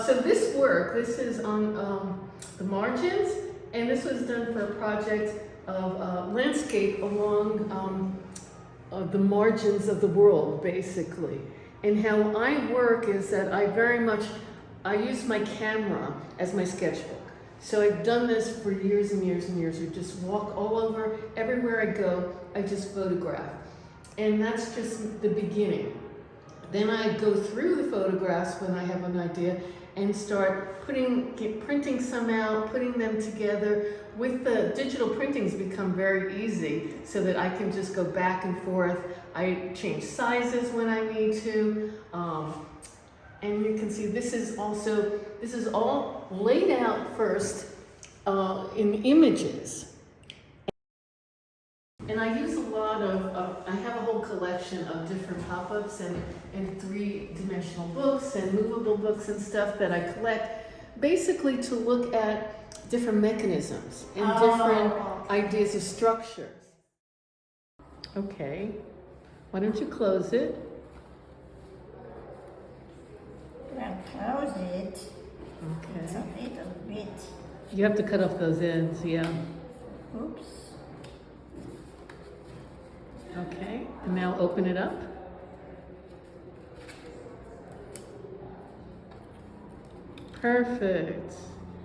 So this work, this is on the margins, and this was done for a project of landscape along the margins of the world, basically. And how I work is that I use my camera as my sketchbook. So I've done this for years and years and years. You just walk all over, everywhere I go, I just photograph. And that's just the beginning. Then I go through the photographs when I have an idea and start printing some out, putting them together. With the digital printings become very easy so that I can just go back and forth. I change sizes when I need to. And you can see this is all laid out first in images. And I use a lot of, I have a whole collection of different pop-ups and three-dimensional books and movable books and stuff that I collect, basically to look at different mechanisms and different ideas of structures. Okay, why don't you close it? I'll close it. Okay. It's a little bit. You have to cut off those ends, yeah. Oops. Okay, and now open it up. Perfect.